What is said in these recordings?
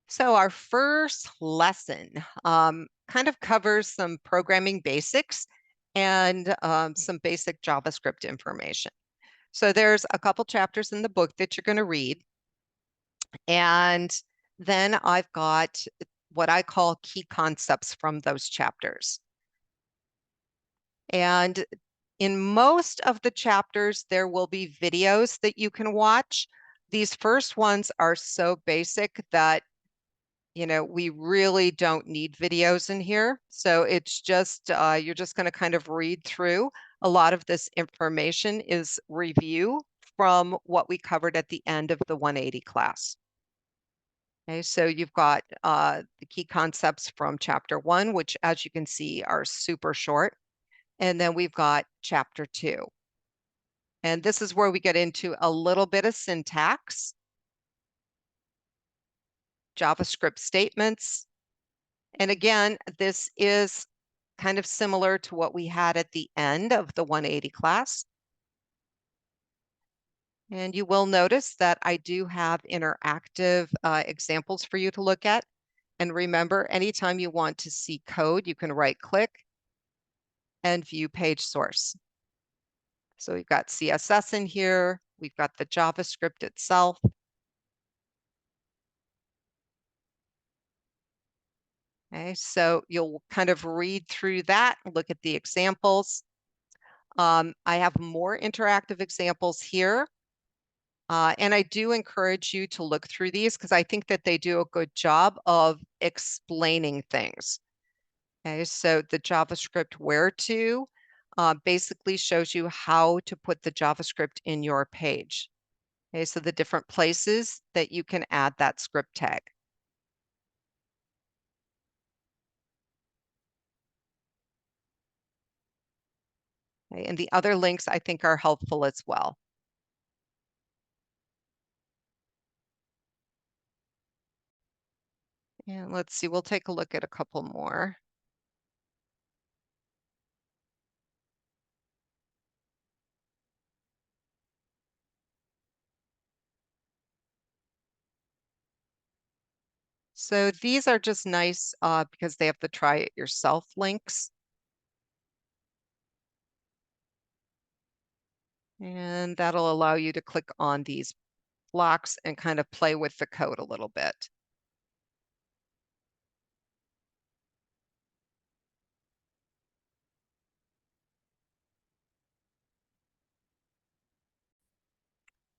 So our first lesson kind of covers some programming basics and some basic JavaScript information. So there's a couple chapters in the book that you're going to read. And then I've got what I call key concepts from those chapters. And in most of the chapters, there will be videos that you can watch. These first ones are so basic that we really don't need videos in here. So it's just, you're just going to kind of read through. A lot of this information is review from what we covered at the end of the 180 class. Okay, so you've got the key concepts from chapter 1, which as you can see are super short. And then we've got chapter 2. And this is where we get into a little bit of syntax, JavaScript statements. And again, this is kind of similar to what we had at the end of the 180 class. And you will notice that I do have interactive examples for you to look at. And remember, anytime you want to see code, you can right click and view page source. So we've got CSS in here. We've got the JavaScript itself. Okay, so you'll kind of read through that, look at the examples. I have more interactive examples here. And I do encourage you to look through these because I think that they do a good job of explaining things. Okay, so the JavaScript where to basically shows you how to put the JavaScript in your page. Okay, so the different places that you can add that script tag. Okay, and the other links I think are helpful as well. And let's see, we'll take a look at a couple more. So these are just nice because they have the try it yourself links. And that'll allow you to click on these blocks and kind of play with the code a little bit.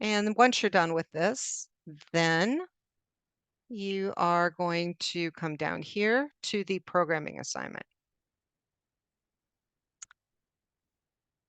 And once you're done with this, then you are going to come down here to the programming assignment.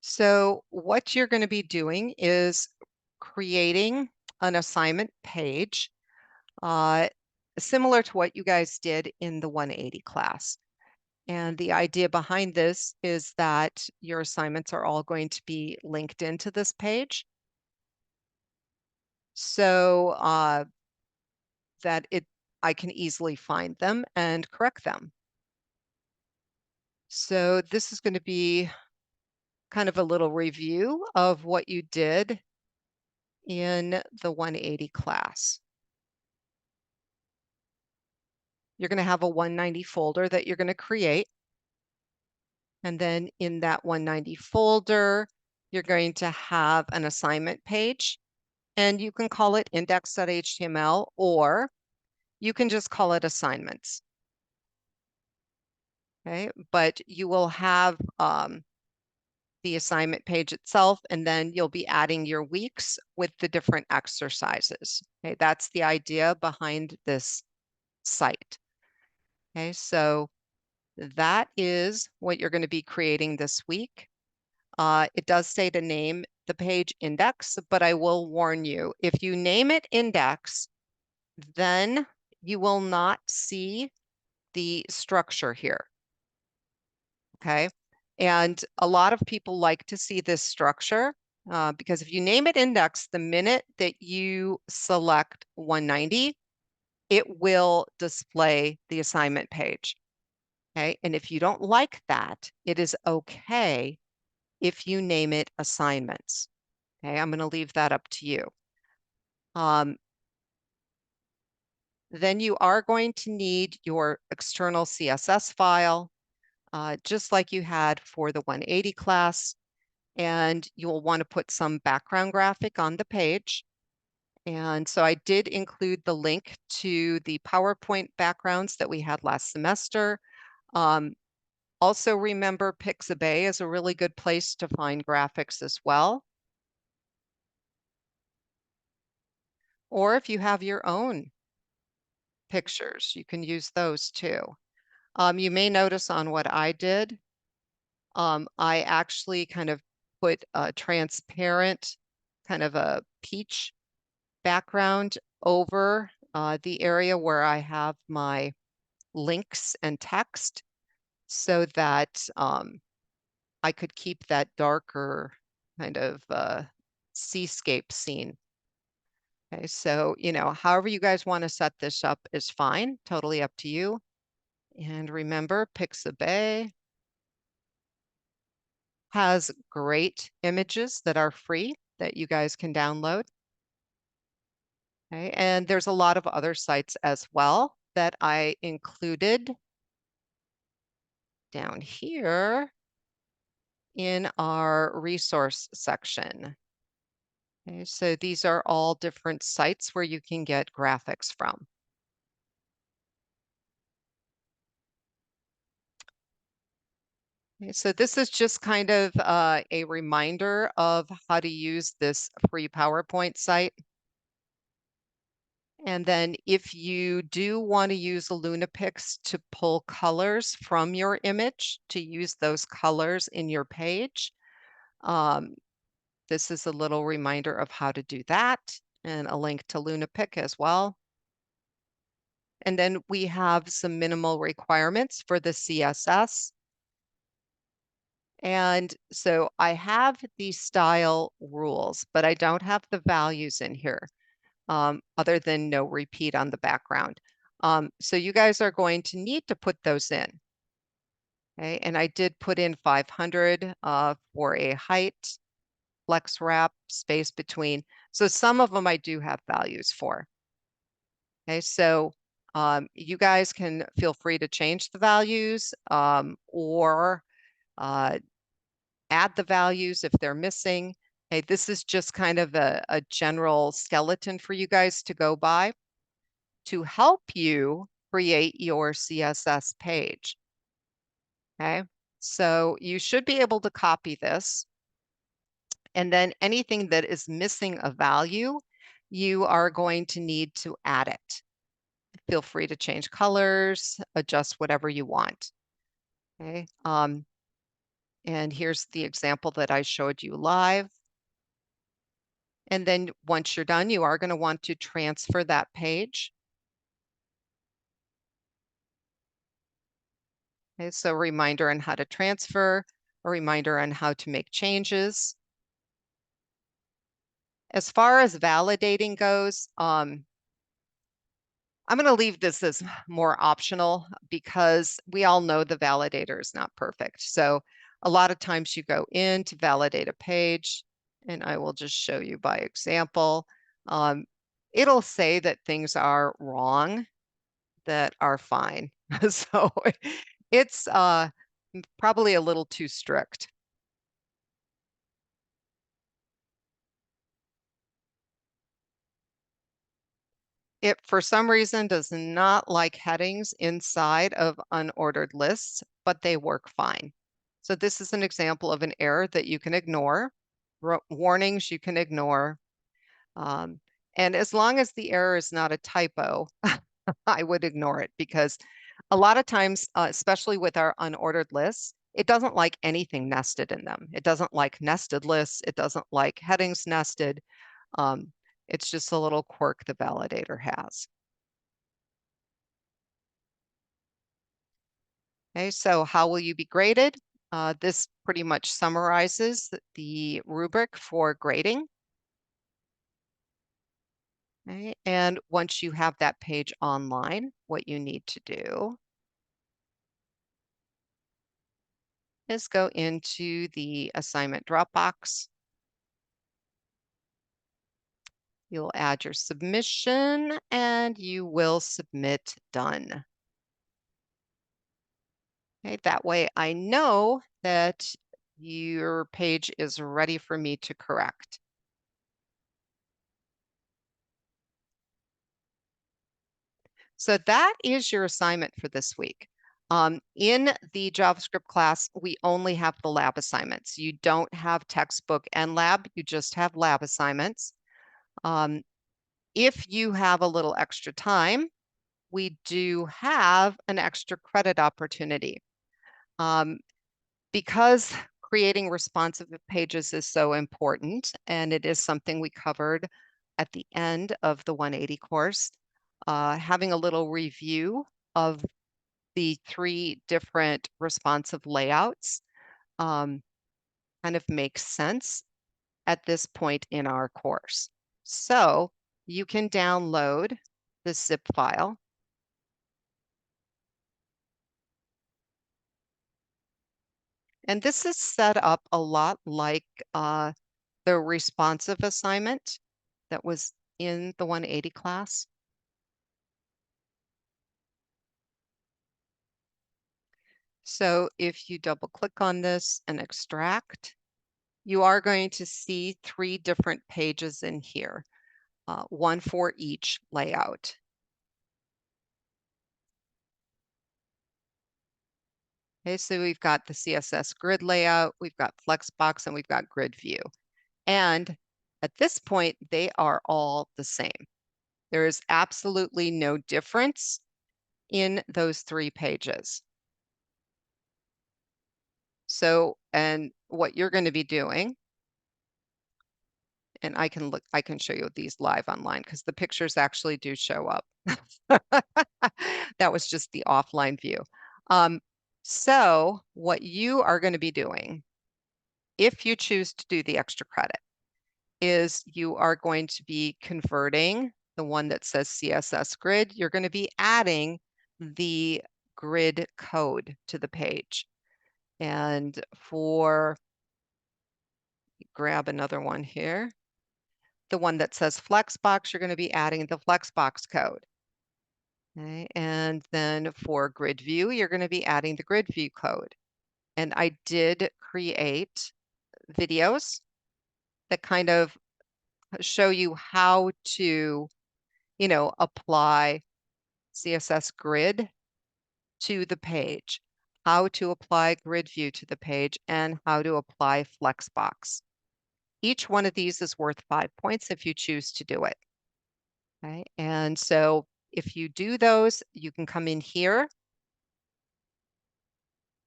So what you're going to be doing is creating an assignment page similar to what you guys did in the 180 class. And the idea behind this is that your assignments are all going to be linked into this page. So that I can easily find them and correct them. So this is going to be kind of a little review of what you did in the 180 class. You're going to have a 190 folder that you're going to create. And then in that 190 folder, you're going to have an assignment page. And you can call it index.html, or you can just call it assignments. Okay, but you will have the assignment page itself, and then you'll be adding your weeks with the different exercises. Okay, that's the idea behind this site. Okay, so that is what you're going to be creating this week. It does say to name the page index, but I will warn you, if you name it index, then you will not see the structure here. Okay. And a lot of people like to see this structure because if you name it index, the minute that you select 190, it will display the assignment page. Okay. And if you don't like that, it is okay if you name it assignments. Okay. I'm going to leave that up to you. Then you are going to need your external CSS file, just like you had for the 180 class. And you'll want to put some background graphic on the page. And so I did include the link to the PowerPoint backgrounds that we had last semester. Also remember Pixabay is a really good place to find graphics as well. Or if you have your own pictures, you can use those too. You may notice on what I did, I actually kind of put a transparent, kind of a peach background over the area where I have my links and text so that I could keep that darker kind of seascape scene. Okay, so, however you guys want to set this up is fine, totally up to you. And remember, Pixabay has great images that are free that you guys can download. Okay, and there's a lot of other sites as well that I included down here in our resource section. Okay, so these are all different sites where you can get graphics from. Okay, so this is just kind of a reminder of how to use this free PowerPoint site. And then if you do want to use Lunapix to pull colors from your image, to use those colors in your page, um, this is a little reminder of how to do that and a link to Lunapic as well. And then we have some minimal requirements for the CSS. And so I have the style rules, but I don't have the values in here, other than no repeat on the background. So you guys are going to need to put those in. Okay, and I did put in 500 for a height, flex wrap, space between. So some of them I do have values for. Okay, so you guys can feel free to change the values or add the values if they're missing. Okay, this is just kind of a general skeleton for you guys to go by to help you create your CSS page. Okay, so you should be able to copy this. And then anything that is missing a value, you are going to need to add it. Feel free to change colors, adjust whatever you want. Okay. And here's the example that I showed you live. And then once you're done, you are going to want to transfer that page. Okay, so a reminder on how to transfer, a reminder on how to make changes. As far as validating goes, I'm going to leave this as more optional because we all know the validator is not perfect. So a lot of times you go in to validate a page, and I will just show you by example. It'll say that things are wrong that are fine. So it's probably a little too strict. It, for some reason, does not like headings inside of unordered lists, but they work fine. So this is an example of an error that you can ignore. Warnings you can ignore. And as long as the error is not a typo, I would ignore it because a lot of times, especially with our unordered lists, it doesn't like anything nested in them. It doesn't like nested lists. It doesn't like headings nested. Um, it's just a little quirk the validator has. Okay, so how will you be graded? This pretty much summarizes the rubric for grading. Okay, and once you have that page online, what you need to do is go into the assignment Dropbox. You'll add your submission and you will submit done. Okay, that way I know that your page is ready for me to correct. So that is your assignment for this week. In the JavaScript class, we only have the lab assignments. You don't have textbook and lab, you just have lab assignments. If you have a little extra time, we do have an extra credit opportunity. Because creating responsive pages is so important, and it is something we covered at the end of the 180 course, having a little review of the 3 different responsive layouts kind of makes sense at this point in our course. So you can download the zip file. And this is set up a lot like the responsive assignment that was in the 180 class. So if you double click on this and extract, you are going to see 3 different pages in here, one for each layout. Okay, so we've got the CSS grid layout, we've got Flexbox, and we've got grid view. And at this point, they are all the same. There is absolutely no difference in those 3 pages. So, and what you're going to be doing, and I can show you these live online because the pictures actually do show up. That was just the offline view. So what you are going to be doing, if you choose to do the extra credit, is you are going to be converting the one that says CSS grid. You're going to be adding the grid code to the page. And grab another one here. The one that says Flexbox, you're going to be adding the Flexbox code. Okay, and then for grid view, you're going to be adding the grid view code. And I did create videos that kind of show you how to, apply CSS grid to the page, how to apply grid view to the page, and how to apply Flexbox. Each one of these is worth 5 points if you choose to do it. Okay, and so if you do those, you can come in here.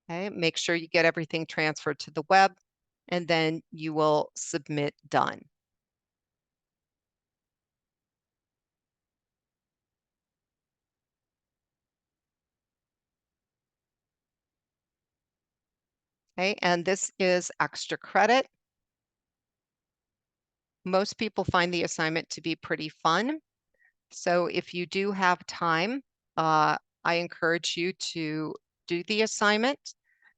Okay, make sure you get everything transferred to the web, and then you will submit done. Okay, and this is extra credit. Most people find the assignment to be pretty fun. So if you do have time, I encourage you to do the assignment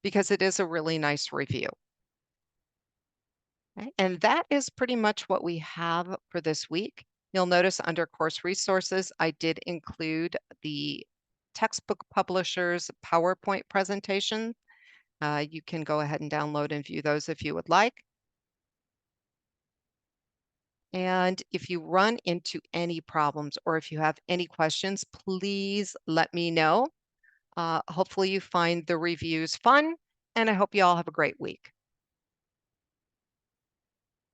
because it is a really nice review. Okay, and that is pretty much what we have for this week. You'll notice under course resources, I did include the textbook publisher's PowerPoint presentation. You can go ahead and download and view those if you would like. And if you run into any problems or if you have any questions, please let me know. Hopefully you find the reviews fun, and I hope you all have a great week.